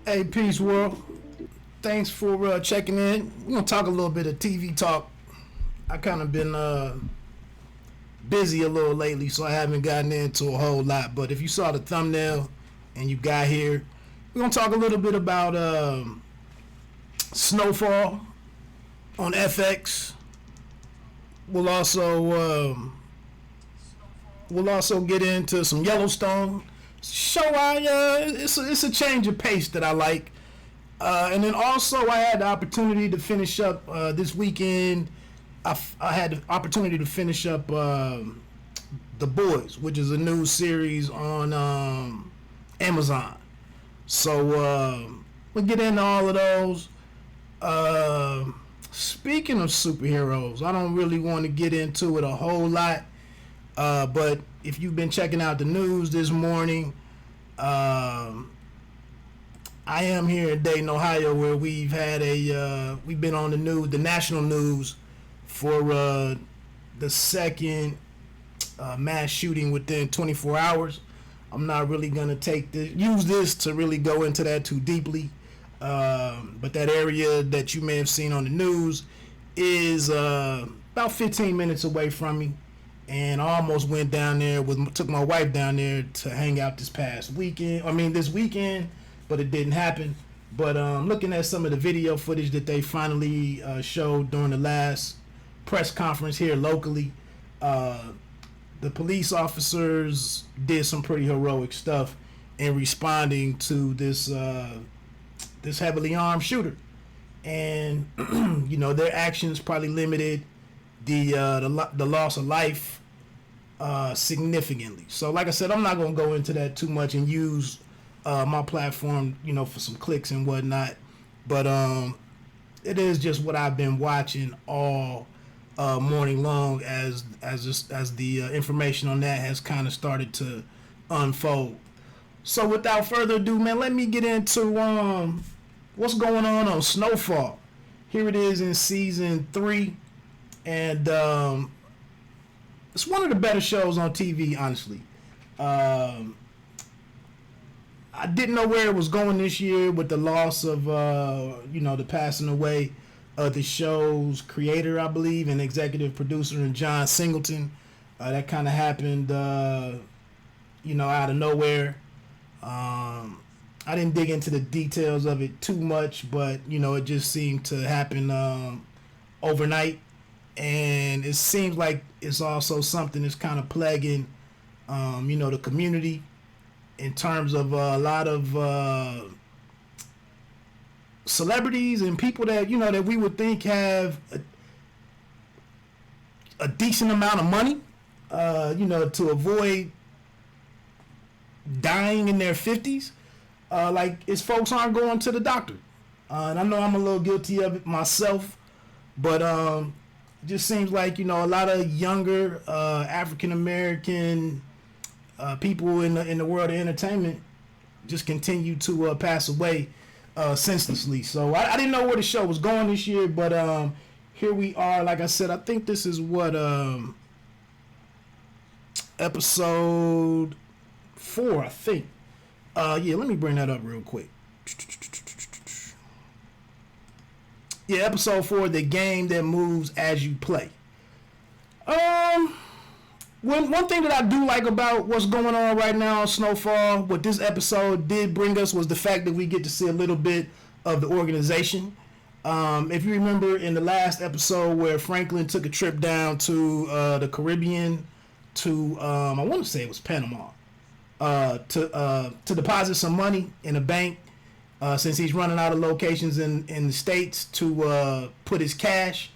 Hey, peace world. Thanks for checking in. We're gonna talk a little bit of TV talk. I kind of been busy a little lately, so I haven't gotten into a whole lot. But if you saw the thumbnail and you got here, we're gonna talk a little bit about Snowfall on FX. We'll also get into some Yellowstone. Show it's a change of pace that I like, and then also I had the opportunity to finish up this weekend. I had the opportunity to finish up The Boys, which is a new series on Amazon. So we'll get into all of those. Speaking of superheroes, I don't really want to get into it a whole lot, but if you've been checking out the news this morning, I am here in Dayton, Ohio, where we've been on the news, the national news, for the second mass shooting within 24 hours. I'm not really gonna use this to really go into that too deeply, but that area that you may have seen on the news is about 15 minutes away from me. And I almost went down there took my wife down there to hang out this weekend, but it didn't happen. But looking at some of the video footage that they finally showed during the last press conference here locally, the police officers did some pretty heroic stuff in responding to this heavily armed shooter. And their actions probably limited the loss of life significantly. So like I said, I'm not going to go into that too much and use my platform for some clicks and whatnot, but it is just what I've been watching all morning long as the information on that has kind of started to unfold. So without further ado, man, let me get into what's going on Snowfall. Here it is in season 3. And it's one of the better shows on TV, honestly. I didn't know where it was going this year with the loss of, the passing away of the show's creator, I believe, and executive producer, and John Singleton. That kind of happened, out of nowhere. I didn't dig into the details of it too much, but, it just seemed to happen overnight, and it seems like it's also something that's kind of plaguing, the community in terms of a lot of celebrities and people that that we would think have a decent amount of money, to avoid dying in their 50s. Like, it's folks aren't going to the doctor. And I know I'm a little guilty of it myself, but it just seems like, a lot of younger African American people in the world of entertainment just continue to pass away senselessly. So I didn't know where the show was going this year, but here we are. Like I said, I think this is what episode 4, I think. Yeah, let me bring that up real quick. Yeah, episode 4, the game that moves as you play. One thing that I do like about what's going on right now on Snowfall, what this episode did bring us, was the fact that we get to see a little bit of the organization. If you remember in the last episode where Franklin took a trip down to the Caribbean, to I want to say it was Panama, to deposit some money in a bank, since he's running out of locations in the States to put his cash.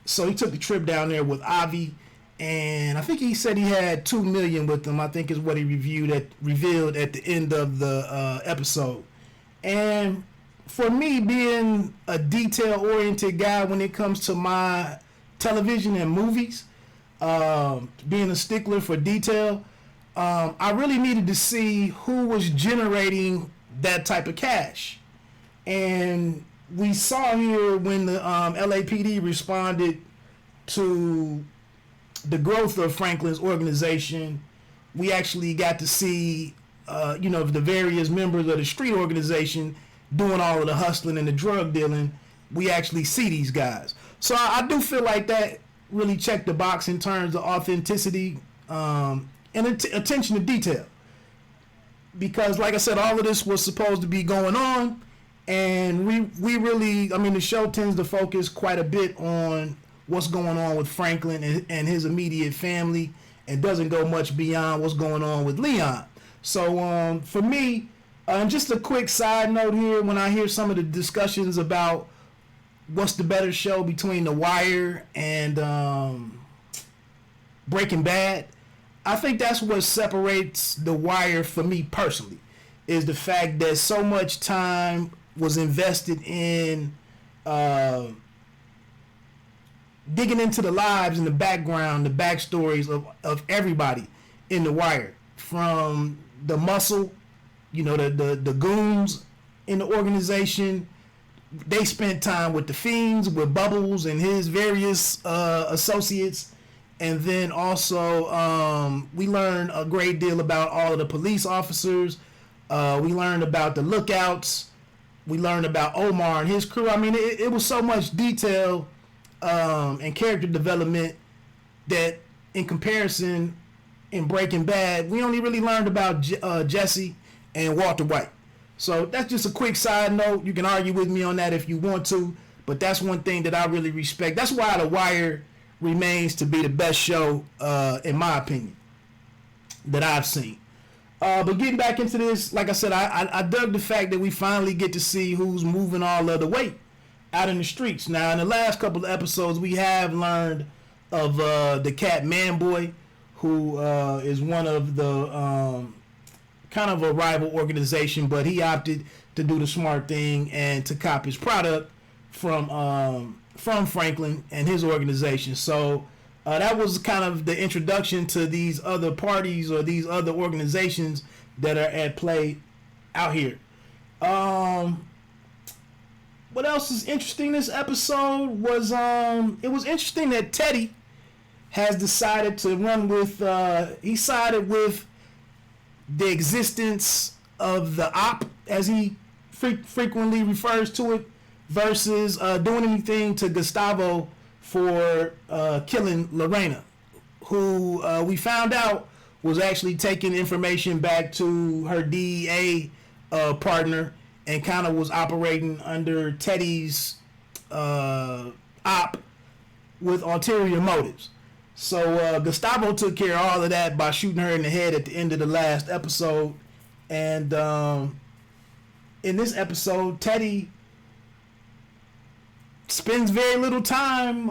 So he took the trip down there with Avi, and I think he said he had $2 million with him, I think is what he revealed at the end of the episode. And for me, being a detail-oriented guy when it comes to my television and movies, being a stickler for detail, I really needed to see who was generating that type of cash. And we saw here when the LAPD responded to the growth of Franklin's organization, we actually got to see, the various members of the street organization doing all of the hustling and the drug dealing. We actually see these guys. So I do feel like that really checked the box in terms of authenticity and attention to detail. Because, like I said, all of this was supposed to be going on, and we really, the show tends to focus quite a bit on what's going on with Franklin and his immediate family, and doesn't go much beyond what's going on with Leon. So for me, just a quick side note here, when I hear some of the discussions about what's the better show between The Wire and Breaking Bad, I think that's what separates The Wire for me personally, is the fact that so much time was invested in digging into the lives and the background, the backstories of everybody in The Wire, from the muscle, the goons in the organization. They spent time with the Fiends, with Bubbles and his various associates. And then also, we learned a great deal about all of the police officers. We learned about the lookouts. We learned about Omar and his crew. It was so much detail and character development that, in comparison, in Breaking Bad, we only really learned about Jesse and Walter White. So that's just a quick side note. You can argue with me on that if you want to, but that's one thing that I really respect. That's why The Wire remains to be the best show, in my opinion, that I've seen. But getting back into this, like I said, I dug the fact that we finally get to see who's moving all of the weight out in the streets. Now, in the last couple of episodes, we have learned of the Cat Man Boy, who is one of the kind of a rival organization, but he opted to do the smart thing and to cop his product from Franklin and his organization. So that was kind of the introduction to these other parties or these other organizations that are at play out here. What else is interesting this episode was it was interesting that Teddy has decided to run with he sided with the existence of the op, as he frequently refers to it, versus doing anything to Gustavo for killing Lorena, who we found out was actually taking information back to her DEA partner and kind of was operating under Teddy's op with ulterior motives. So Gustavo took care of all of that by shooting her in the head at the end of the last episode. And in this episode, Teddy spends very little time,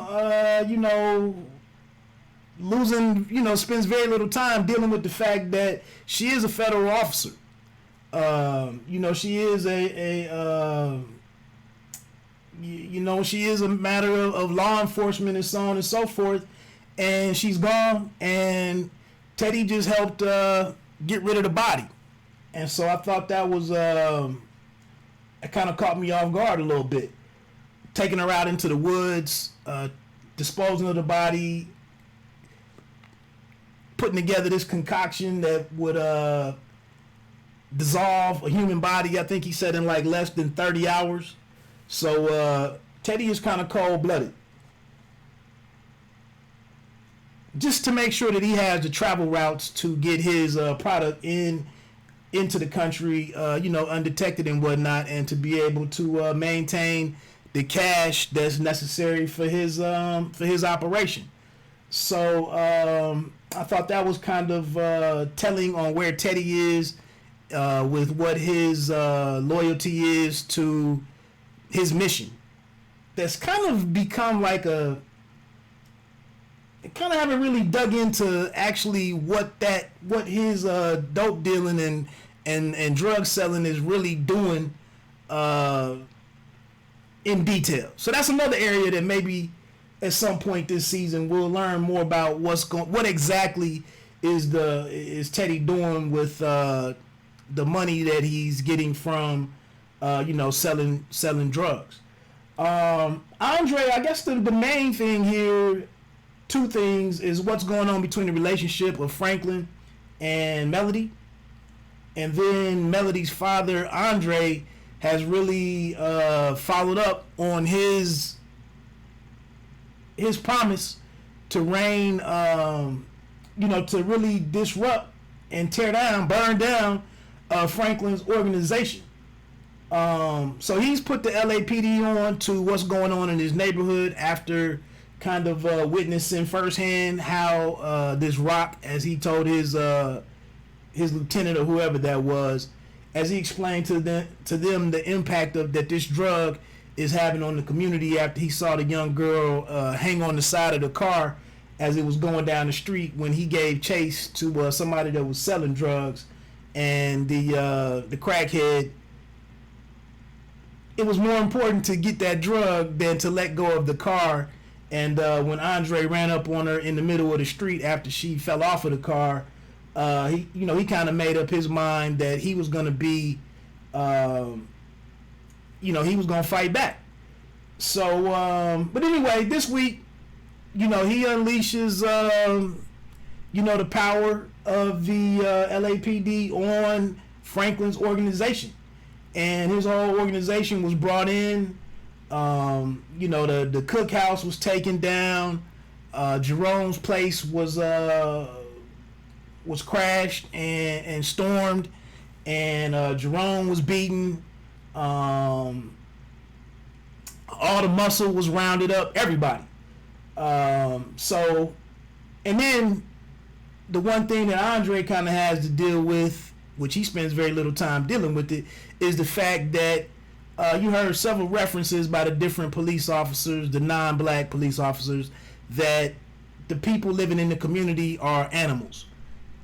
spends very little time dealing with the fact that she is a federal officer. She is she is a matter of law enforcement and so on and so forth. And she's gone, and Teddy just helped get rid of the body. And so I thought that was, it kind of caught me off guard a little bit. Taking her out into the woods, disposing of the body, putting together this concoction that would dissolve a human body, I think he said in like less than 30 hours. So Teddy is kind of cold-blooded. Just to make sure that he has the travel routes to get his product into the country, undetected and whatnot, and to be able to maintain the cash that's necessary for his operation. So I thought that was kind of telling on where Teddy is with what his loyalty is to his mission. That's kind of become like kind of haven't really dug into actually what his dope dealing and drug selling is really doing in detail. So that's another area that maybe at some point this season we'll learn more about what exactly is Teddy doing with the money that he's getting from selling drugs. Andre, I guess the main thing here, two things, is what's going on between the relationship of Franklin and Melody. And then Melody's father, Andre, has really followed up on his promise to reign, to really disrupt and burn down Franklin's organization. So he's put the LAPD on to what's going on in his neighborhood after kind of witnessing firsthand how this rock, as he told his lieutenant or whoever that was, as he explained to them the impact that this drug is having on the community after he saw the young girl hang on the side of the car as it was going down the street when he gave chase to somebody that was selling drugs, and the crackhead. It was more important to get that drug than to let go of the car. And when Andre ran up on her in the middle of the street after she fell off of the car, he kind of made up his mind that he was going to be, he was going to fight back. So, but anyway, this week, he unleashes, the power of the LAPD on Franklin's organization. And his whole organization was brought in. The cookhouse was taken down. Jerome's place was crashed and stormed, and Jerome was beaten. All the muscle was rounded up. Everybody. And then the one thing that Andre kind of has to deal with, which he spends very little time dealing with it, is the fact that you heard several references by the different police officers, the non-black police officers, that the people living in the community are animals.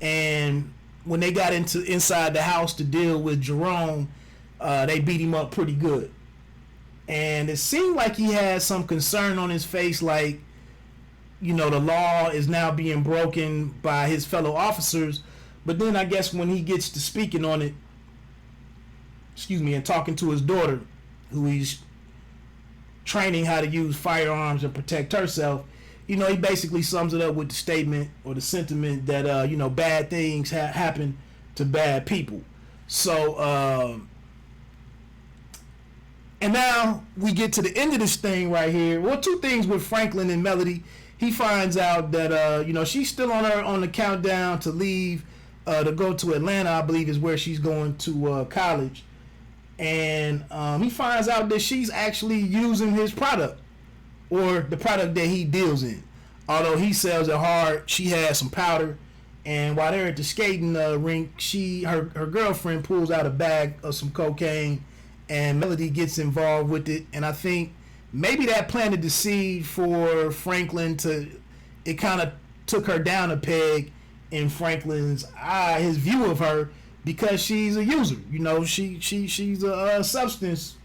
And when they got inside the house to deal with Jerome, they beat him up pretty good. And it seemed like he had some concern on his face, like, the law is now being broken by his fellow officers. But then I guess when he gets to speaking on it, and talking to his daughter, who he's training how to use firearms and protect herself, he basically sums it up with the statement or the sentiment that, bad things happen to bad people. So, and now we get to the end of this thing right here. Well, two things with Franklin and Melody. He finds out that, she's still on the countdown to leave, to go to Atlanta, I believe is where she's going to college. And he finds out that she's actually using his product, or the product that he deals in. Although he sells it hard, she has some powder. And while they're at the skating rink, her girlfriend pulls out a bag of some cocaine, and Melody gets involved with it. And I think maybe that planted the seed for Franklin to. It kind of took her down a peg in Franklin's eye, his view of her, because she's a user. You know, she's a substance,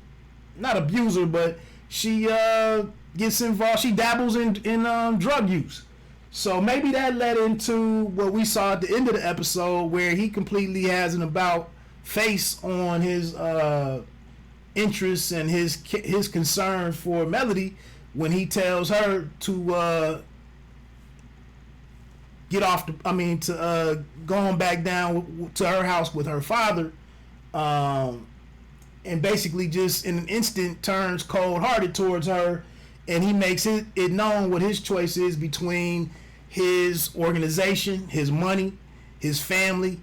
not abuser, but she gets involved. She dabbles in drug use. So maybe that led into what we saw at the end of the episode, where he completely has an about face on his interests and his concern for Melody when he tells her to to go on back down to her house with her father, and basically just in an instant turns cold-hearted towards her, and he makes it known what his choice is between his organization, his money, his family,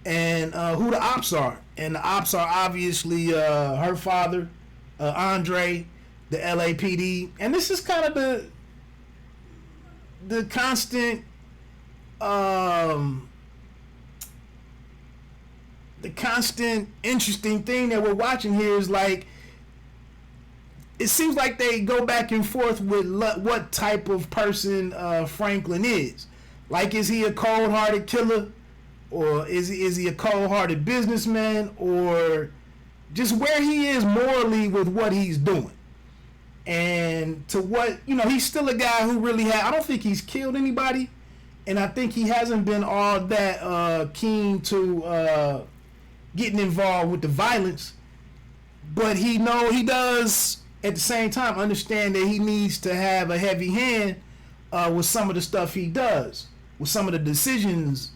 and who the ops are. And the ops are obviously her father, Andre, the LAPD, and this is kind of the constant interesting thing that we're watching here is like, it seems like they go back and forth with what type of person Franklin is. Like, is he a cold-hearted killer, or is he a cold-hearted businessman, or just where he is morally with what he's doing? And to what, he's still a guy who really I don't think he's killed anybody, and I think he hasn't been all that keen to getting involved with the violence, but he does at the same time understand that he needs to have a heavy hand with some of the stuff he does, with some of the decisions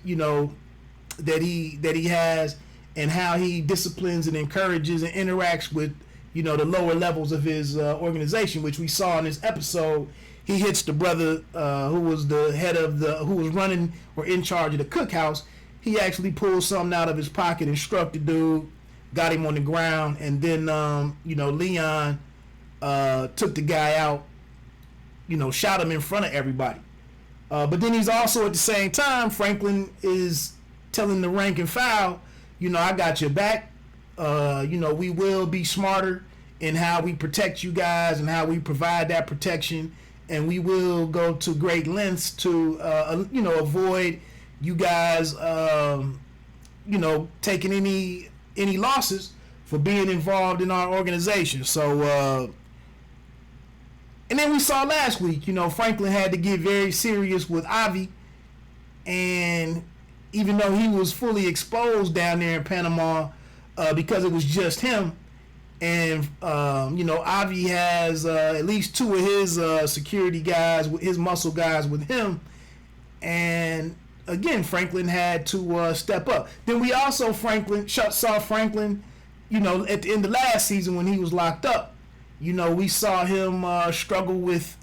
that he has, and how he disciplines and encourages and interacts with the lower levels of his organization, which we saw in this episode. He hits the brother who was the head of who was running or in charge of the cookhouse. He actually pulled something out of his pocket and struck the dude, got him on the ground, and then Leon took the guy out, shot him in front of everybody. But then he's also, at the same time, Franklin is telling the rank and file, I got your back. We will be smarter in how we protect you guys and how we provide that protection, and we will go to great lengths to avoid you guys taking any losses for being involved in our organization. So and then we saw last week, Franklin had to get very serious with Avi, and even though he was fully exposed down there in Panama, because it was just him, and Avi has at least two of his security guys, his muscle guys with him, and again Franklin had to step up. Then we also saw Franklin, at the end of last season when he was locked up. We saw him struggle with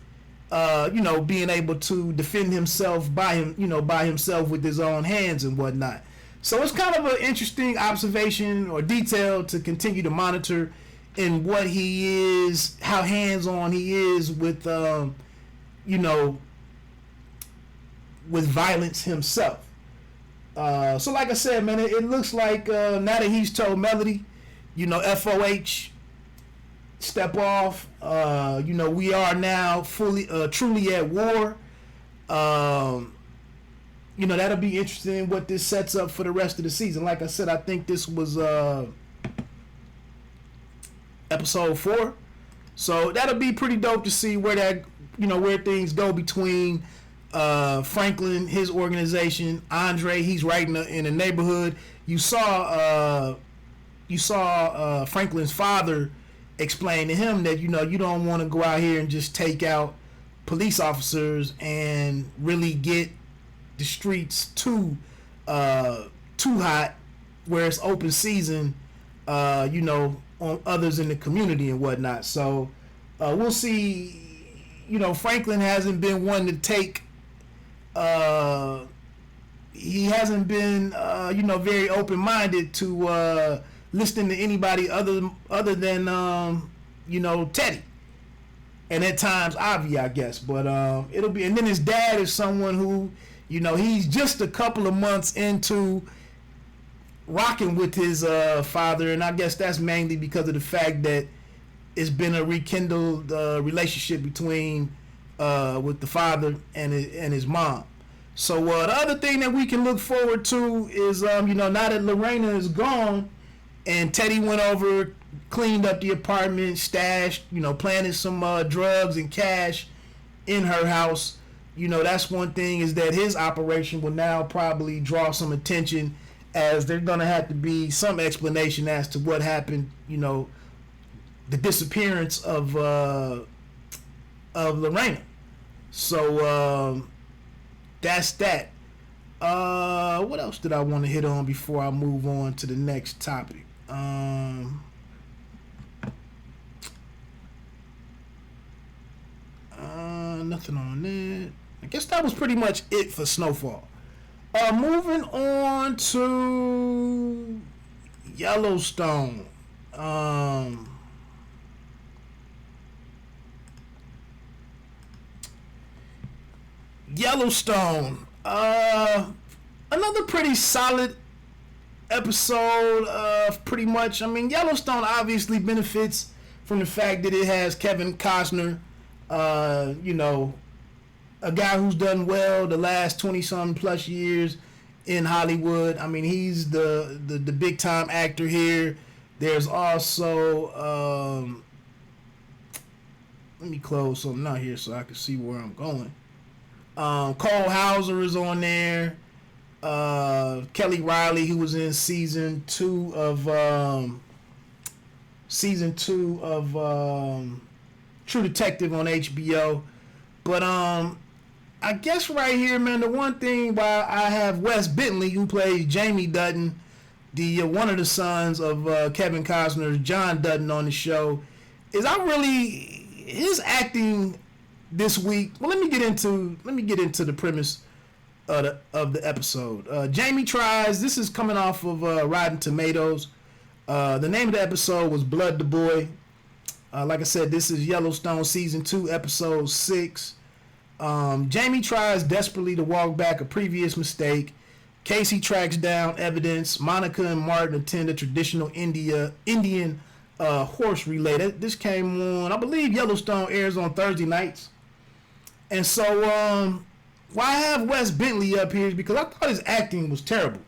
being able to defend himself by himself with his own hands and whatnot. So it's kind of an interesting observation or detail to continue to monitor in what he is, how hands-on he is with, with violence himself. So like I said, man, it looks like now that he's told Melody, FOH, step off. We are now truly at war. That'll be interesting what this sets up for the rest of the season. Like I said, I think this was episode 4, so that'll be pretty dope to see where where things go between Franklin, his organization, Andre. He's right in the neighborhood. You saw Franklin's father explain to him that you don't want to go out here and just take out police officers and really get the streets too hot where it's open season, on others in the community and whatnot. So we'll see. Franklin hasn't been one to take. He hasn't been very open-minded to listening to anybody other than Teddy. and at times Avi, I guess. But it'll be, and then his dad is someone who, he's just a couple of months into rocking with his father, and I guess that's mainly because of the fact that it's been a rekindled relationship between with the father and his mom. So the other thing that we can look forward to is now that Lorena is gone and Teddy went over, cleaned up the apartment, stashed, planted some drugs and cash in her house. That's one thing, is that his operation will now probably draw some attention, as there's going to have to be some explanation as to what happened, the disappearance of Lorena. So that's that. What else did I want to hit on before I move on to the next topic? Nothing on that. I guess that was pretty much it for Snowfall. Moving on to Yellowstone. Yellowstone. Another pretty solid episode of pretty much. I mean, Yellowstone obviously benefits from the fact that it has Kevin Costner, a guy who's done well the last 20-something plus years in Hollywood. I mean, he's the big time actor here. There's also let me close something out here so I can see where I'm going. Cole Hauser is on there. Kelly Riley, who was in season 2 of True Detective on HBO. But I guess right here, man, the one thing why I have Wes Bentley, who plays Jamie Dutton, the one of the sons of Kevin Costner's John Dutton, on the show, is his acting this week. Well, let me get into the premise of the episode. Jamie tries. This is coming off of Rotten Tomatoes. The name of the episode was Blood the Boy. Like I said, this is Yellowstone season 2, episode 6. Jamie tries desperately to walk back a previous mistake. Casey tracks down evidence. Monica and Martin attend a traditional Indian horse relay. This came on, I believe Yellowstone airs on Thursday nights. And so, why I have Wes Bentley up here is because I thought his acting was terrible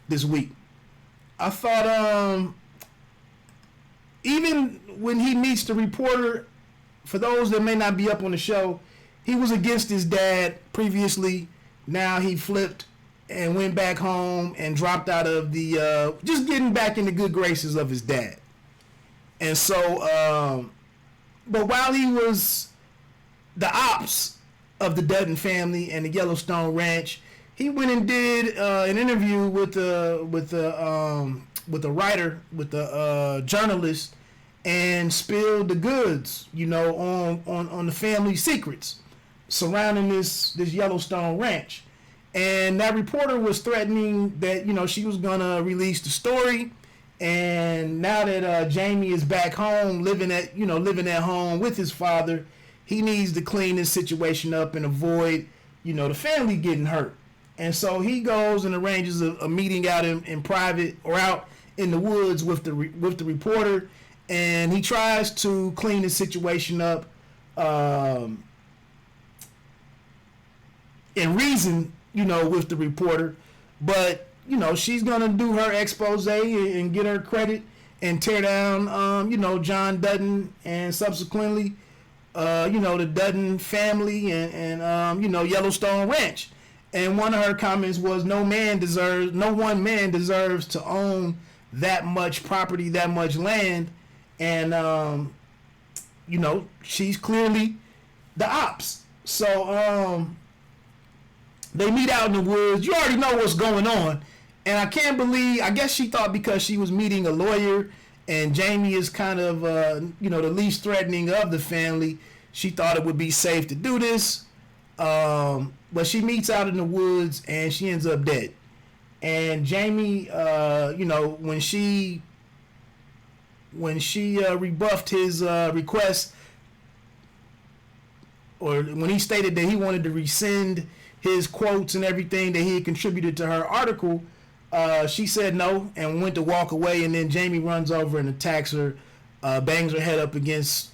this week. I thought, even when he meets the reporter, for those that may not be up on the show, he was against his dad previously. Now he flipped and went back home and dropped out of the, just getting back in the good graces of his dad. And so, but while he was the ops of the Dutton family and the Yellowstone Ranch, he went and did an interview with the writer, with the journalist, and spilled the goods, on the family secrets surrounding this Yellowstone Ranch. And that reporter was threatening that she was gonna release the story. And now that Jamie is back home, living at home with his father, he needs to clean this situation up and avoid, the family getting hurt. And so he goes and arranges a meeting out in private, or out in the woods with the reporter, and he tries to clean the situation up and reason, with the reporter. But, she's going to do her expose and get her credit and tear down, John Dutton, and subsequently, the Dutton family and Yellowstone Ranch. And one of her comments was, no one man deserves to own that much property, that much land. And, she's clearly the ops. So, they meet out in the woods. You already know what's going on. And I guess she thought because she was meeting a lawyer and Jamie is kind of, the least threatening of the family, she thought it would be safe to do this. But she meets out in the woods and she ends up dead. And Jamie, when she rebuffed his request or when he stated that he wanted to rescind his quotes and everything that he had contributed to her article, she said no and went to walk away. And then Jamie runs over and attacks her, bangs her head up against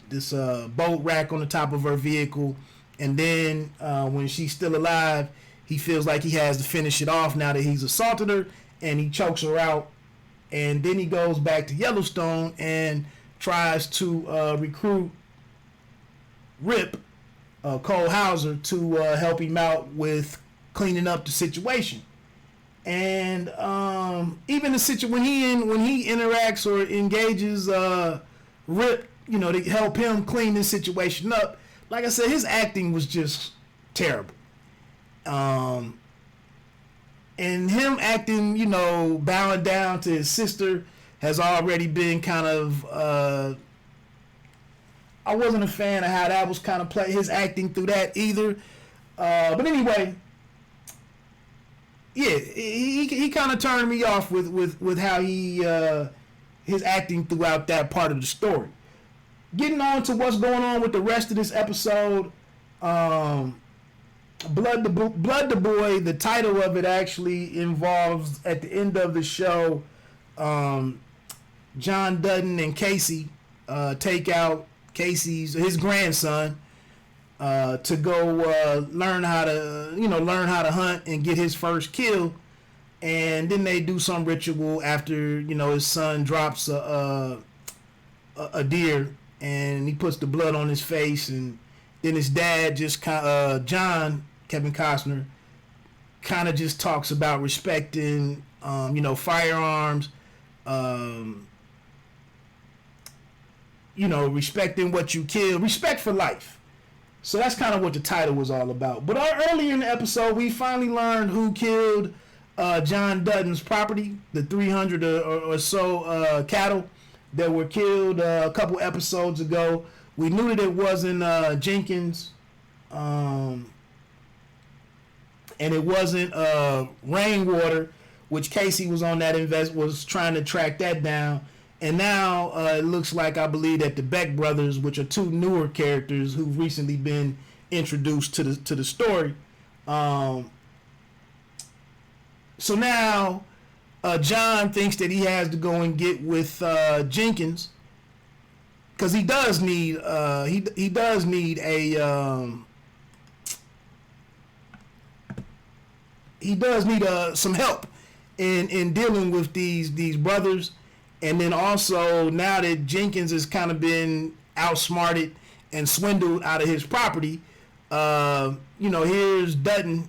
this boat rack on the top of her vehicle. And then when she's still alive, he feels like he has to finish it off now that he's assaulted her, and he chokes her out. And then he goes back to Yellowstone and tries to recruit Rip, Cole Hauser, to help him out with cleaning up the situation. And even the when he interacts or engages Rip, to help him clean this situation up, like I said, his acting was just terrible. And him acting, bowing down to his sister has already been kind of, I wasn't a fan of how that was kind of his acting through that either. But anyway, yeah, he kind of turned me off with how his acting throughout that part of the story. Getting on to what's going on with the rest of this episode, Blood the Boy, the title of it actually involves, at the end of the show, John Dutton and Casey take out his grandson to go learn how to hunt and get his first kill. And then they do some ritual after his son drops a deer, and he puts the blood on his face. And then his dad just John, Kevin Costner, kind of just talks about respecting firearms, respecting what you kill, respect for life. So that's kind of what the title was all about. But earlier in the episode, we finally learned who killed John Dutton's property, the 300 or so cattle that were killed a couple episodes ago. We knew that it wasn't Jenkins, and it wasn't Rainwater, which Casey was on that was trying to track that down. And now it looks like, I believe, that the Beck brothers, which are two newer characters who've recently been introduced to the story. So now John thinks that he has to go and get with Jenkins, because he does need some help in dealing with these brothers. And then also, now that Jenkins has kind of been outsmarted and swindled out of his property, here's Dutton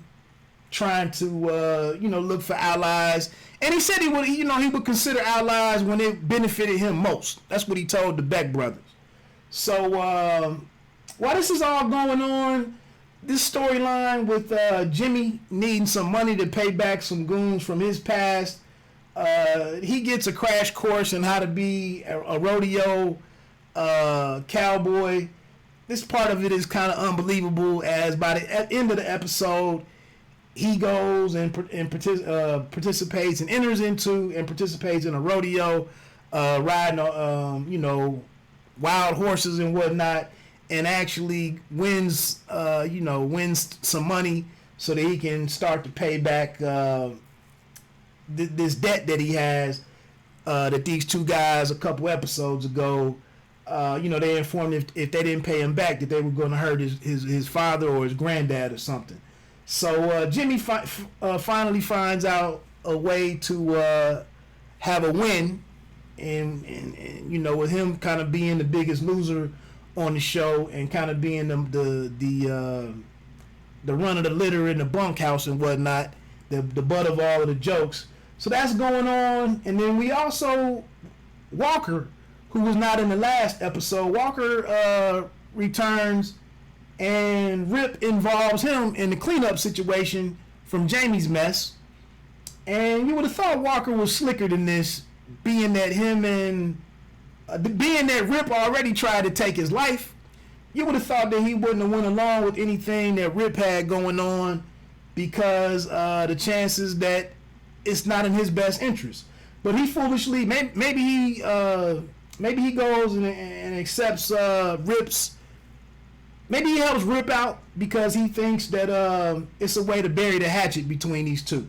trying to look for allies. And he said he would consider allies when it benefited him most. That's what he told the Beck brothers. So while this is all going on, this storyline with Jimmy needing some money to pay back some goons from his past, he gets a crash course in how to be a rodeo cowboy. This part of it is kind of unbelievable, as by the end of the episode, he goes and participates and enters into and participates in a rodeo, riding wild horses and whatnot, and actually wins some money so that he can start to pay back this debt that he has, that these two guys a couple episodes ago, they informed if they didn't pay him back that they were going to hurt his father or his granddad or something. So Jimmy finally finds out a way to have a win, and with him kind of being the biggest loser on the show and kind of being the run of the litter in the bunkhouse and whatnot, the butt of all of the jokes. So that's going on. And then we also, Walker, who was not in the last episode, Walker returns, and Rip involves him in the cleanup situation from Jamie's mess. And you would have thought Walker was slicker than this, being that Rip already tried to take his life. You would have thought that he wouldn't have went along with anything that Rip had going on, because the chances that it's not in his best interest. But he foolishly, maybe he goes and accepts Rip's maybe he helps Rip out because he thinks that it's a way to bury the hatchet between these two.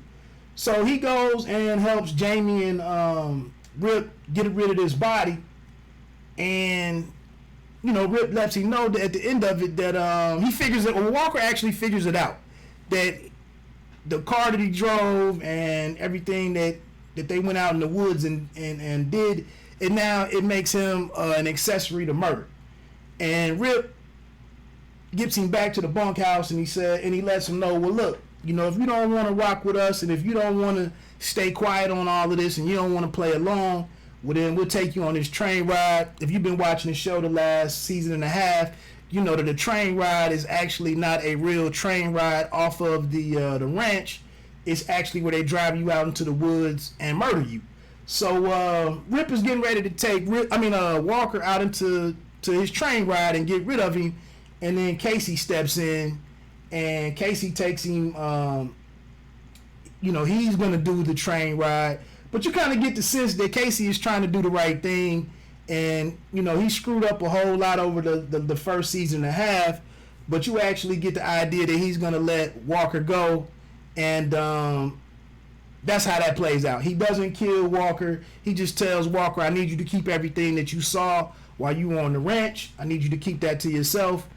So he goes and helps Jamie and Rip get rid of this body, and Rip lets him know that at the end of it that he figures it. Or Walker actually figures it out that the car that he drove and everything that they went out in the woods and did, and now it makes him an accessory to murder. And Rip gets him back to the bunkhouse, and he lets him know, well, look, if you don't want to rock with us, and if you don't want to stay quiet on all of this, and you don't want to play along, well, then we'll take you on this train ride. If you've been watching the show the last season and a half, you know that the train ride is actually not a real train ride off of the ranch. It's actually where they drive you out into the woods and murder you. So Rip is getting ready to take Walker out into his train ride and get rid of him, and then Casey steps in, and Casey takes him. He's going to do the train ride, but you kind of get the sense that Casey is trying to do the right thing, and he screwed up a whole lot over the first season and a half, but you actually get the idea that he's going to let Walker go, and that's how that plays out. He doesn't kill Walker. He just tells Walker, I need you to keep everything that you saw while you were on the ranch. I need you to keep that to yourself.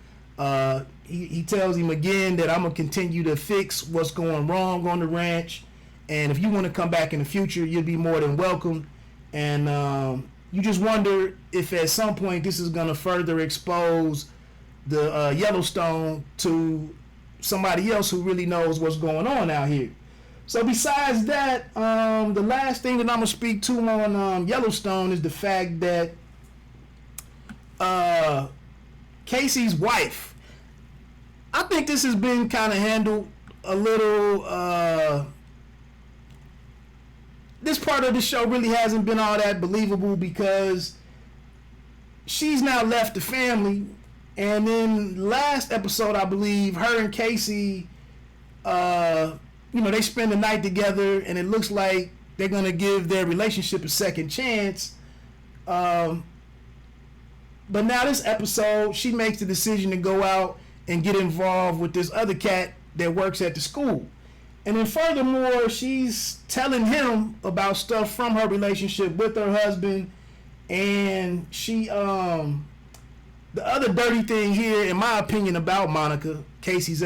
He tells him again that I'm going to continue to fix what's going wrong on the ranch, and if you want to come back in the future, you'll be more than welcome. And you just wonder if at some point this is going to further expose the Yellowstone to somebody else who really knows what's going on out here. So besides that, the last thing that I'm going to speak to on Yellowstone is the fact that Casey's wife, I think this has been kind of handled a little, this part of the show really hasn't been all that believable because she's now left the family, and then last episode, I believe, her and Casey, they spend the night together, and it looks like they're going to give their relationship a second chance. But now this episode, she makes the decision to go out and get involved with this other cat that works at the school. And then furthermore, she's telling him about stuff from her relationship with her husband. And she, the other dirty thing here, in my opinion, about Monica, Casey's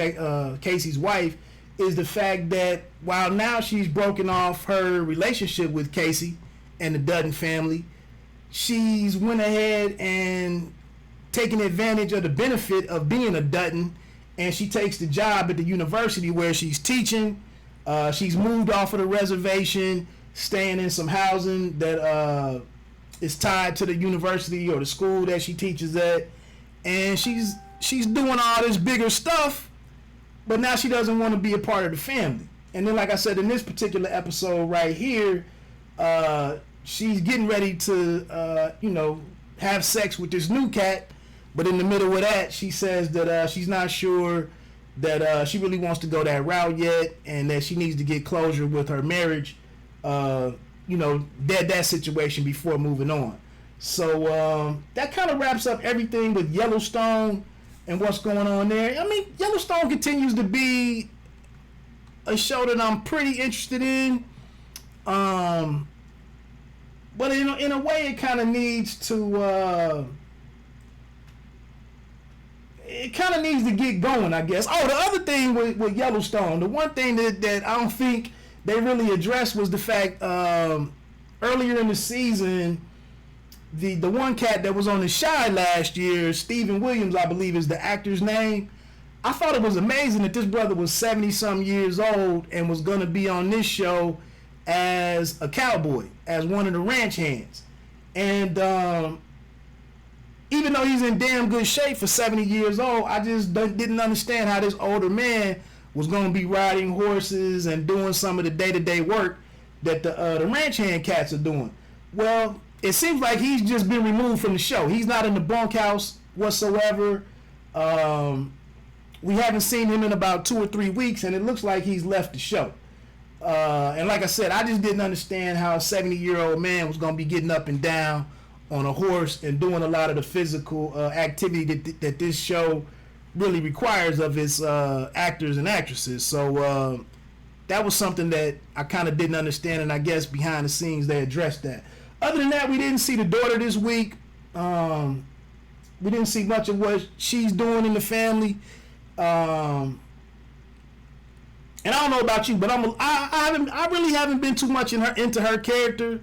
wife, is the fact that while now she's broken off her relationship with Casey and the Dutton family, she's went ahead and taken advantage of the benefit of being a Dutton, and she takes the job at the university where she's teaching. She's moved off of the reservation, staying in some housing that is tied to the university or the school that she teaches at, and she's doing all this bigger stuff, but now she doesn't want to be a part of the family. And then, like I said, in this particular episode right here, she's getting ready to, have sex with this new cat, but in the middle of that, she says that she's not sure that she really wants to go that route yet, and that she needs to get closure with her marriage, that situation before moving on. So that kind of wraps up everything with Yellowstone and what's going on there. I mean, Yellowstone continues to be a show that I'm pretty interested in. But in a way, it kind of needs to get going, I guess. Oh, the other thing with Yellowstone, the one thing that I don't think they really addressed was the fact earlier in the season, the one cat that was on The Chi last year, Stephen Williams, I believe is the actor's name. I thought it was amazing that this brother was 70-some years old and was going to be on this show as a cowboy, as one of the ranch hands. And even though he's in damn good shape for 70 years old, I just didn't understand how this older man was going to be riding horses and doing some of the day-to-day work that the ranch hand cats are doing. Well, it seems like he's just been removed from the show. He's not in the bunkhouse whatsoever. We haven't seen him in about 2 or 3 weeks, and it looks like he's left the show. And like I said, I just didn't understand how a 70-year-old man was going to be getting up and down on a horse and doing a lot of the physical activity that this show really requires of its actors and actresses. So that was something that I kind of didn't understand, and I guess behind the scenes they addressed that. Other than that, we didn't see the daughter this week. We didn't see much of what she's doing in the family. And I don't know about you, but I really haven't been too much into her character.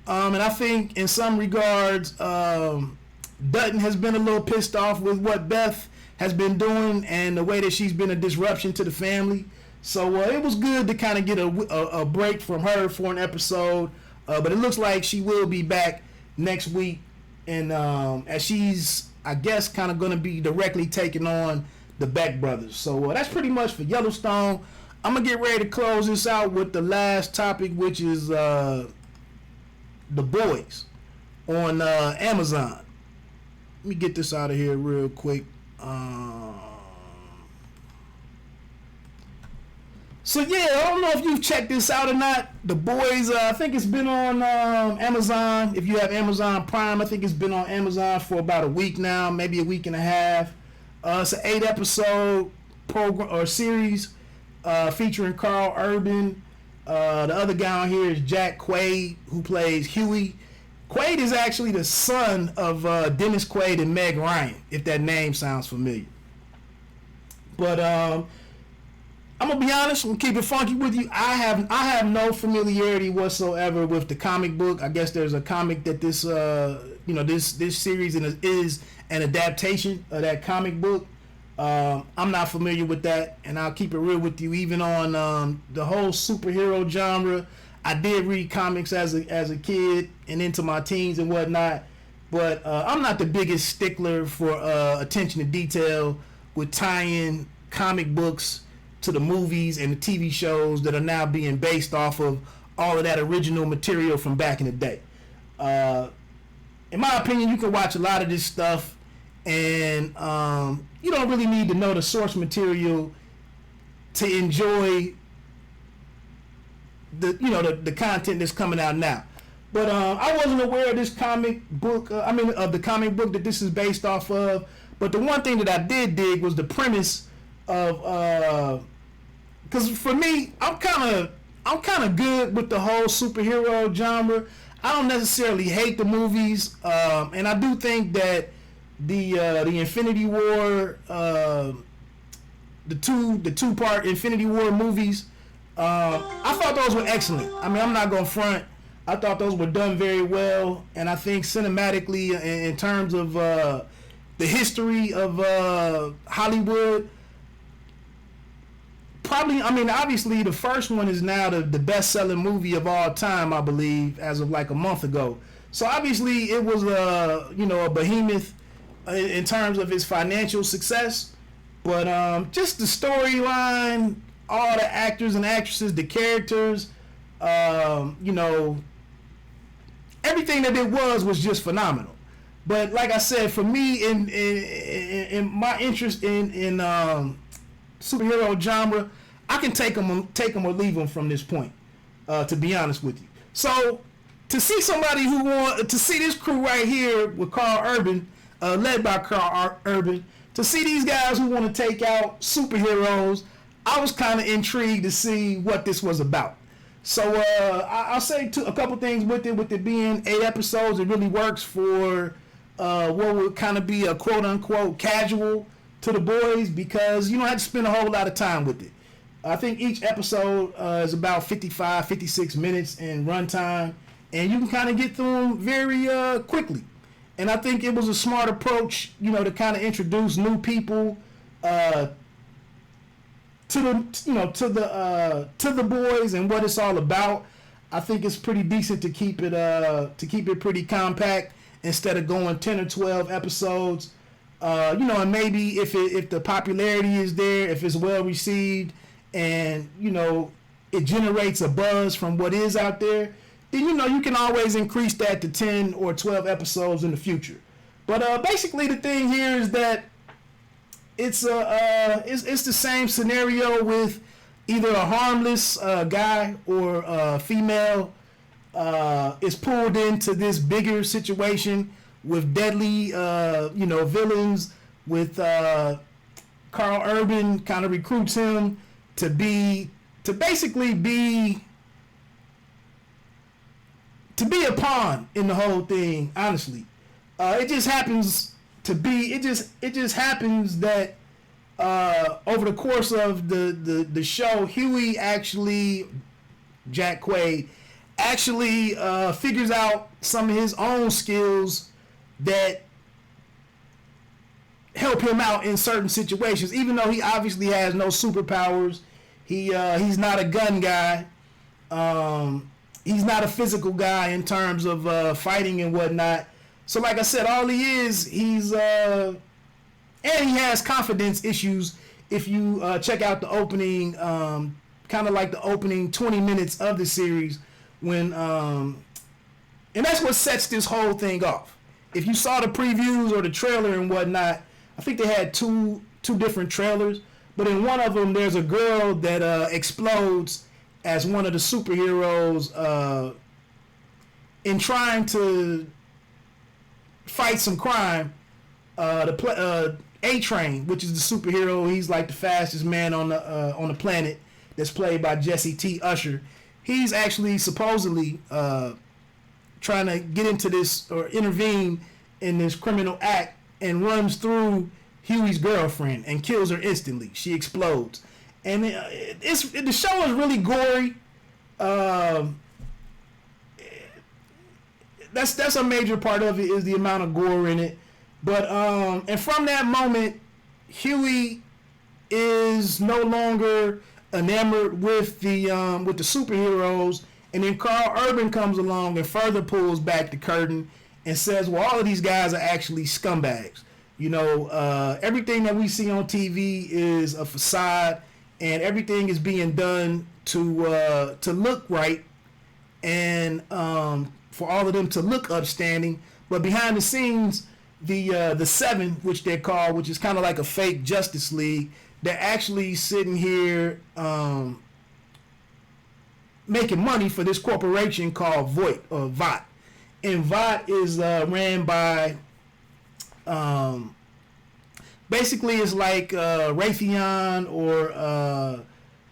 And I think in some regards, Dutton has been a little pissed off with what Beth has been doing and the way that she's been a disruption to the family. So it was good to kind of get a break from her for an episode. But it looks like she will be back next week, and as she's, I guess, kind of going to be directly taking on the Beck brothers. So that's pretty much for Yellowstone. I'm going to get ready to close this out with the last topic, which is The Boys on Amazon. Let me get this out of here real quick. So yeah, I don't know if you've checked this out or not. The Boys, I think it's been on Amazon. If you have Amazon Prime, I think it's been on Amazon for about a week now, maybe a week and a half. It's an 8-episode program or series featuring Carl Urban. The other guy on here is Jack Quaid, who plays Huey. Quaid is actually the son of Dennis Quaid and Meg Ryan, if that name sounds familiar. But I'm gonna be honest and keep it funky with you. I have no familiarity whatsoever with the comic book. I guess there's a comic that this this series is an adaptation of that comic book. I'm not familiar with that, and I'll keep it real with you. Even on the whole superhero genre, I did read comics as a kid and into my teens and whatnot, but I'm not the biggest stickler for attention to detail with tying comic books to the movies and the TV shows that are now being based off of all of that original material from back in the day. In my opinion, you can watch a lot of this stuff and you don't really need to know the source material to enjoy the content that's coming out now. But I wasn't aware of this comic book, of the comic book that this is based off of. But the one thing that I did dig was the premise of, because for me, I'm kind of good with the whole superhero genre. I don't necessarily hate the movies, and I do think that the Infinity War, the two-part Infinity War movies, I thought those were excellent. I mean, I'm not gonna front. I thought those were done very well, and I think cinematically, in terms of the history of Hollywood, probably, obviously the first one is now the best-selling movie of all time, I believe, as of like a month ago. So obviously it was a behemoth in terms of its financial success, but just the storyline, all the actors and actresses, the characters, everything that it was just phenomenal. But like I said, for me, in my interest in superhero genre, I can take them or leave them from this point, to be honest with you. So to see somebody to see this crew right here with Carl Urban, led by Carl Urban, to see these guys who want to take out superheroes, I was kind of intrigued to see what this was about. So I'll say a couple things with it being 8 episodes. It really works for what would kind of be a quote-unquote casual to The Boys, because you don't have to spend a whole lot of time with it. I think each episode is about 55, 56 minutes in runtime, and you can kind of get through them very quickly. And I think it was a smart approach, to kind of introduce new people to the Boys and what it's all about. I think it's pretty decent to keep it pretty compact instead of going 10 or 12 episodes. And maybe if the popularity is there, if it's well received, and it generates a buzz from what is out there, then you can always increase that to 10 or 12 episodes in the future. But basically the thing here is that it's the same scenario with either a harmless guy or a female is pulled into this bigger situation with deadly villains, with Carl Urban kind of recruits him to basically be a pawn in the whole thing. Honestly, it just happens that over the course of the show, Huey actually, Jack Quaid, actually figures out some of his own skills that help him out in certain situations. Even though he obviously has no superpowers, he's not a gun guy. He's not a physical guy in terms of fighting and whatnot. So, like I said, all he is, and he has confidence issues. If you check out the opening, kind of like the opening 20 minutes of the series, when and that's what sets this whole thing off. If you saw the previews or the trailer and whatnot, I think they had two different trailers, but in one of them there's a girl that explodes as one of the superheroes in trying to fight some crime. A-Train, which is the superhero, he's like the fastest man on the planet, that's played by Jesse T. Usher. He's actually supposedly trying to get into this or intervene in this criminal act and runs through Huey's girlfriend and kills her instantly. She explodes. And the show is really gory. That's a major part of it, is the amount of gore in it. But and from that moment, Huey is no longer enamored with the superheroes, and then Carl Urban comes along and further pulls back the curtain and says, well, all of these guys are actually scumbags. You know, everything that we see on TV is a facade, and everything is being done to look right, and for all of them to look upstanding. But behind the scenes, the Seven, which they're called, which is kind of like a fake Justice League, they're actually sitting here making money for this corporation called VOT. And VOT is ran by, basically it's like Raytheon or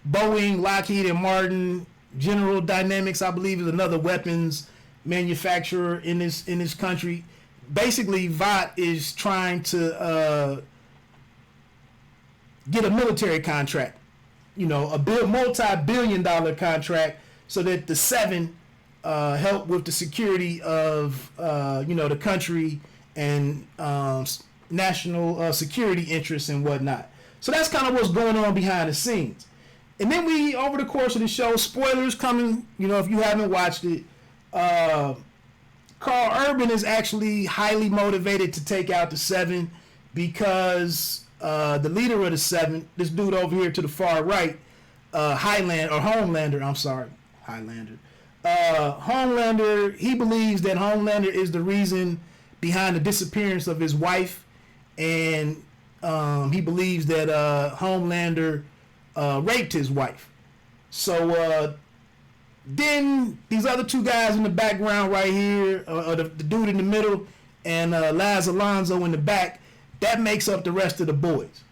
Boeing, Lockheed and Martin. General Dynamics, I believe, is another weapons manufacturer in this country. Basically, VOT is trying to get a military contract, you know, a multi-billion-dollar contract, so that the Seven help with the security of the country and national security interests and whatnot. So that's kind of what's going on behind the scenes. And then we, over the course of the show, spoilers coming, you know, if you haven't watched it, Carl Urban is actually highly motivated to take out the Seven, because the leader of the Seven, this dude over here to the far right, Homelander, he believes that Homelander is the reason behind the disappearance of his wife, and he believes that Homelander raped his wife. So then these other two guys in the background right here, or the dude in the middle, and Laz Alonso in the back, that makes up the rest of the boys.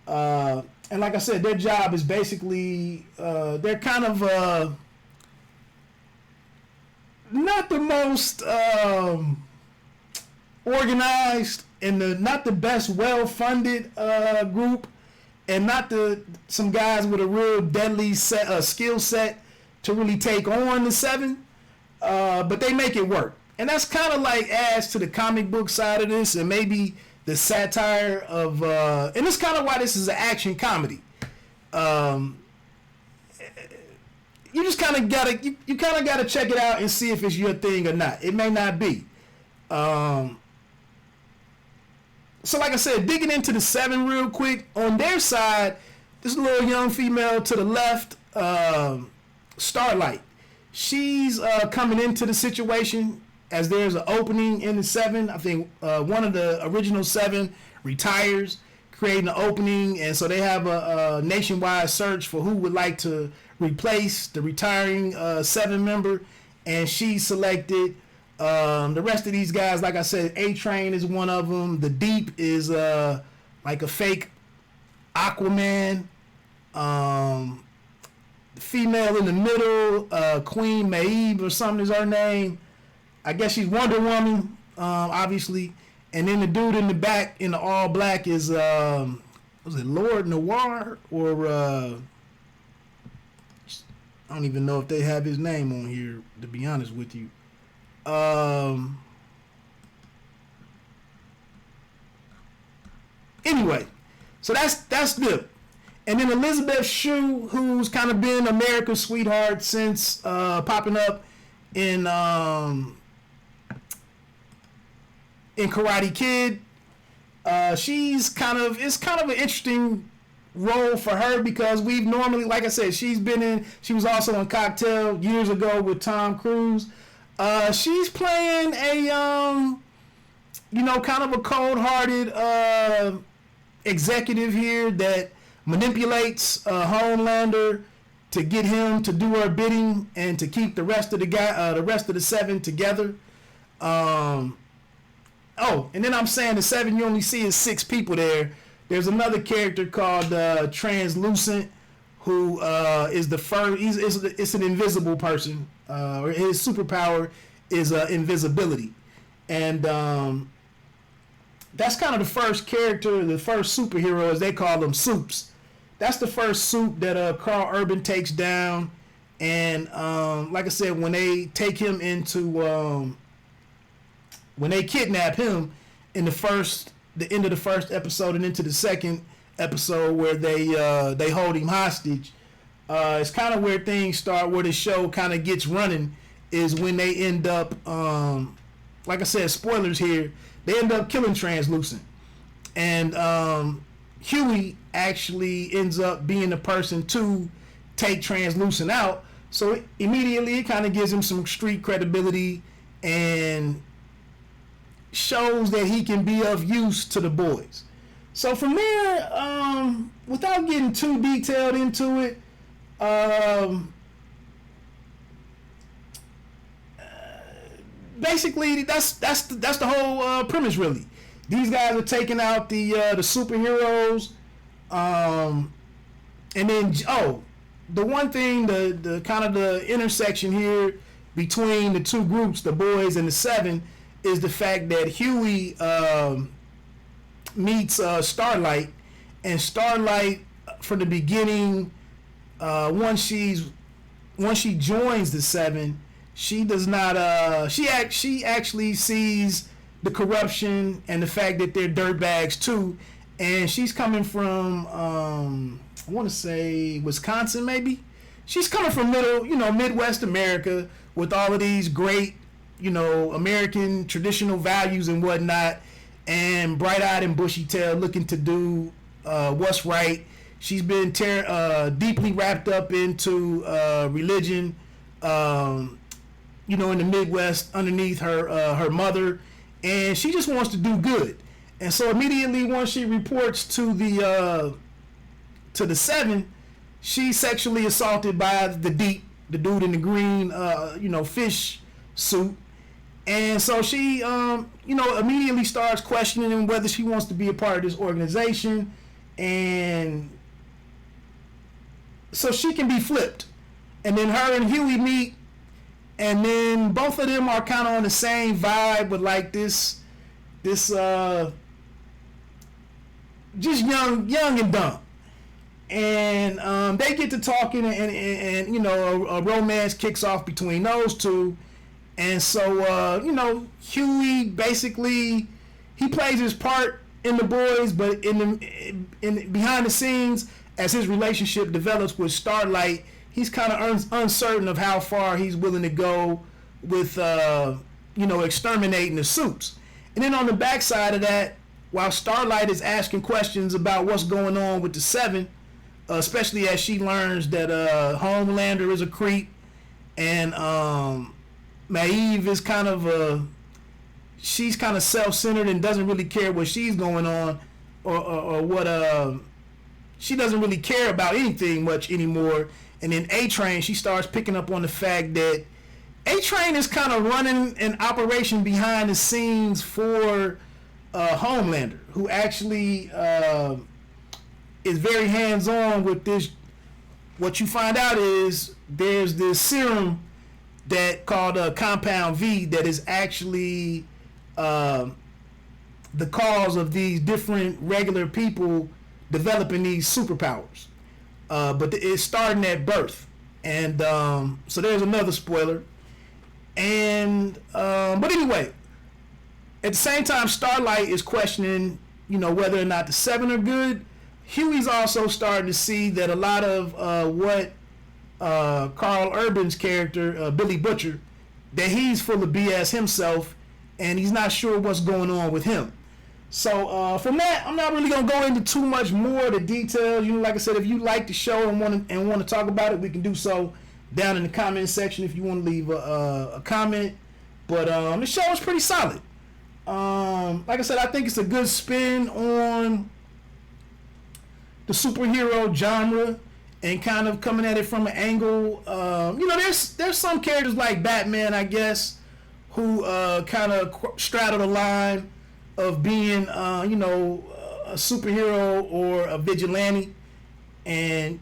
And like I said, their job is basically, they're kind of not the most organized and not the best well-funded group, and not some guys with a real deadly skill set to really take on the Seven, but they make it work. And that's kind of like adds to the comic book side of this, and maybe the satire of, and it's kind of why this is an action comedy. You just kind of gotta, you kind of gotta check it out and see if it's your thing or not. It may not be. So like I said, digging into the Seven real quick, on their side, this little young female to the left, Starlight, she's coming into the situation as there's an opening in the Seven. I think one of the original Seven retires, creating an opening, and so they have a nationwide search for who would like to replace the retiring Seven member, and she selected. The rest of these guys, like I said, A-Train is one of them. The Deep is like a fake Aquaman, the female in the middle, Queen Maeve or something is her name. I guess she's Wonder Woman, obviously. And then the dude in the back in the all black is was it Lord Noir or I don't even know if they have his name on here, to be honest with you. Anyway, so that's good. And then Elizabeth Shue, who's kind of been America's sweetheart since popping up in Karate Kid. It's kind of an interesting role for her because we've normally, like I said, she was also in Cocktail years ago with Tom Cruise. She's playing a kind of a cold-hearted executive here that manipulates Homelander to get him to do her bidding and to keep the rest of the seven together. And then I'm saying the seven you only see is 6 people there. There's another character called Translucent, who is the first. It's an invisible person. His superpower is invisibility, and that's kind of the first character, the first superhero, as they call them, Supes. That's the first Supe that Carl Urban takes down, and like I said, when they take him into when they kidnap him in the end of the first episode and into the second episode where they hold him hostage, it's kind of where things start, where the show kind of gets running, is when they end up, like I said, spoilers here, they end up killing Translucent. And Huey actually ends up being the person to take Translucent out. So immediately it kind of gives him some street credibility and shows that he can be of use to the boys. So from there, without getting too detailed into it, basically that's the whole premise really. These guys are taking out the superheroes, and then the one thing, the kind of the intersection here between the two groups, the boys and the seven, is the fact that Huey meets Starlight, and Starlight from the beginning, once she joins the seven, she does not she actually sees the corruption and the fact that they're dirtbags too, and she's coming from I want to say Wisconsin, maybe. She's coming from Midwest America with all of these great, American traditional values and whatnot, and bright-eyed and bushy-tailed, looking to do what's right. She's been deeply wrapped up into religion, in the Midwest underneath her mother, and she just wants to do good. And so immediately once she reports to the seven, she's sexually assaulted by the dude in the green, fish suit. And so she, immediately starts questioning whether she wants to be a part of this organization, and so she can be flipped. And then her and Huey meet, and then both of them are kind of on the same vibe with like this just young and dumb. And they get to talking, and a romance kicks off between those two. And so, Huey basically, he plays his part in the boys, but in behind the scenes, as his relationship develops with Starlight, he's kind of uncertain of how far he's willing to go with, exterminating the Supes. And then on the backside of that, while Starlight is asking questions about what's going on with the seven, especially as she learns that Homelander is a creep, and Maeve is kind of she's kind of self-centered and doesn't really care what she's going on, or what she doesn't really care about anything much anymore. And then A-Train, she starts picking up on the fact that A-Train is kind of running an operation behind the scenes for Homelander, who actually is very hands-on with this. What you find out is there's this serum that called Compound V that is actually the cause of these different regular people developing these superpowers. But it's starting at birth. And so there's another spoiler. And but anyway, at the same time, Starlight is questioning, whether or not the Seven are good. Huey's also starting to see that a lot of what Carl Urban's character, Billy Butcher, that he's full of BS himself, and he's not sure what's going on with him. So from that, I'm not really gonna go into too much more of the details. Like I said, if you like the show and want to talk about it, we can do so down in the comment section if you want to leave a comment. But the show is pretty solid. Like I said, I think it's a good spin on the superhero genre and kind of coming at it from an angle. There's some characters like Batman, I guess, who kind of straddle the line of being, a superhero or a vigilante, and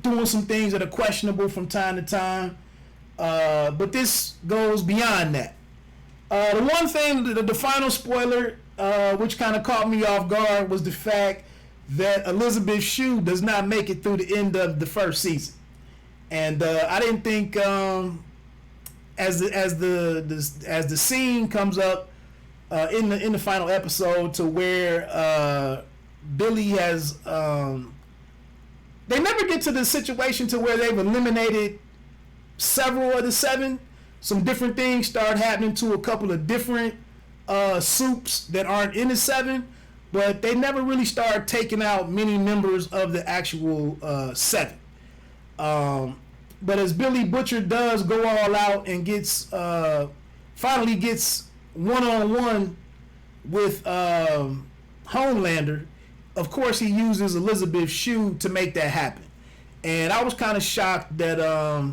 doing some things that are questionable from time to time. But this goes beyond that. The one thing, the final spoiler, which kind of caught me off guard, was the fact that Elizabeth Shue does not make it through the end of the first season, and I didn't think as the scene comes up in the final episode to where Billy has they never get to the situation to where they've eliminated several of the Seven. Some different things start happening to a couple of different soups that aren't in the Seven, but they never really start taking out many members of the actual Seven. But as Billy Butcher does go all out and finally gets one-on-one with Homelander, of course he uses Elizabeth Shue to make that happen. And I was kind of shocked that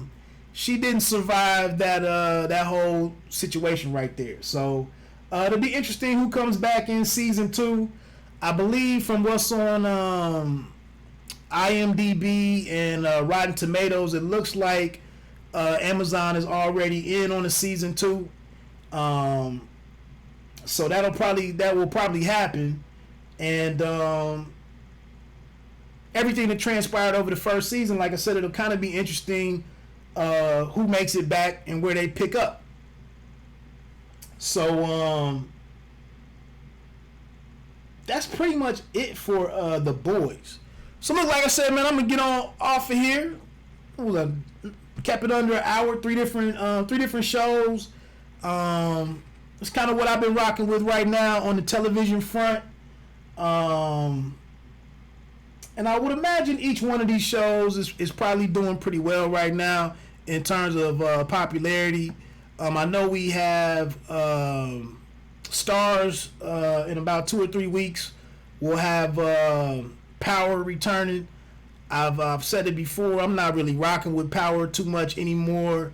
she didn't survive that whole situation right there. So it'll be interesting who comes back in season 2. I believe from what's on IMDb and Rotten Tomatoes, it looks like Amazon is already in on the season 2. So that will probably happen. And everything that transpired over the first season, like I said, it'll kind of be interesting who makes it back and where they pick up. So that's pretty much it for The Boys. So look, like I said, man, I'm gonna get on off of here. Kept it under an hour, three different shows. It's kind of what I've been rocking with right now on the television front. And I would imagine each one of these shows is probably doing pretty well right now in terms of popularity. I know we have Stars in about 2 or 3 weeks. We'll have Power returning. I've said it before. I'm not really rocking with Power too much anymore.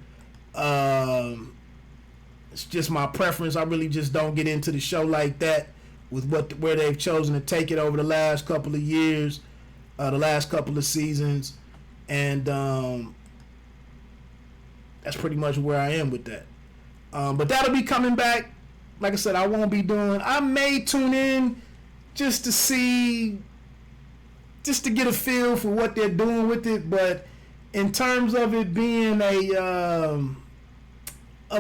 It's just my preference. I really just don't get into the show like that with where they've chosen to take it over the last couple of years, the last couple of seasons, and that's pretty much where I am with that. But that'll be coming back. Like I said, I may tune in just to get a feel for what they're doing with it. But in terms of it being a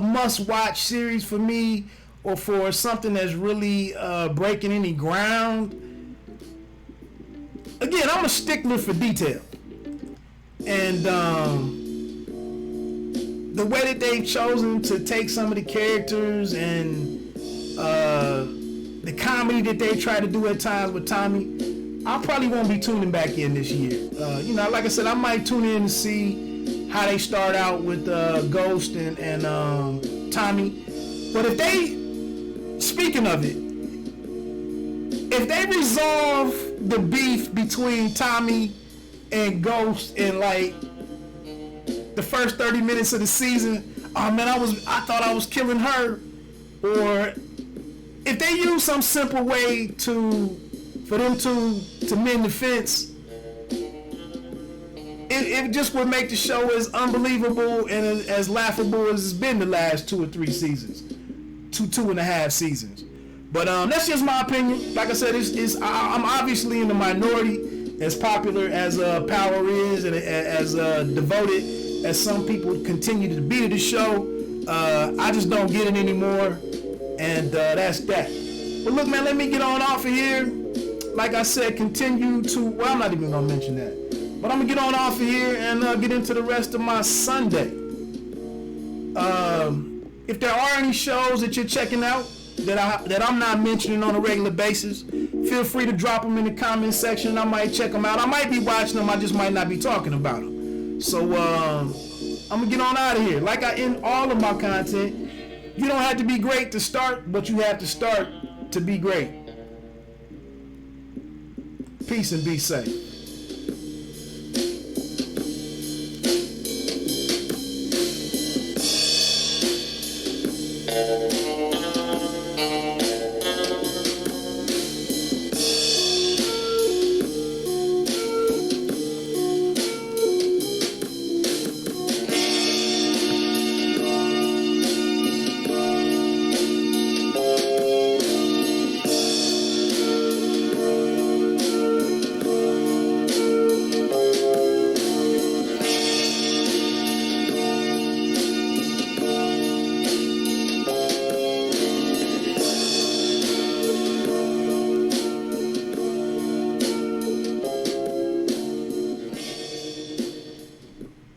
must-watch series for me, or for something that's really breaking any ground, again, I'm a stickler for detail. And the way that they've chosen to take some of the characters and the comedy that they try to do at times with Tommy, I probably won't be tuning back in this year. Like I said, I might tune in to see how they start out with Ghost and Tommy. But speaking of it, if they resolve the beef between Tommy and Ghost in like the first 30 minutes of the season, oh man, I thought I was killing her. Or if they use some simple way to for them to mend the fence, it just would make the show as unbelievable and as laughable as it's been the last 2 or 3 seasons, 2.5 seasons. But that's just my opinion. Like I said, I'm obviously in the minority. As popular as Power is, and as devoted as some people continue to be to the show, I just don't get it anymore, and that's that. But look, man, let me get on off of here. Like I said, continue to. Well, I'm not even gonna mention that, but I'm gonna get on off of here and get into the rest of my Sunday. If there are any shows that you're checking out that I'm not mentioning on a regular basis, feel free to drop them in the comment section. I might check them out. I might be watching them. I just might not be talking about them. So I'm gonna get on out of here. Like I end all of my content, you don't have to be great to start, but you have to start to be great. Peace and be safe.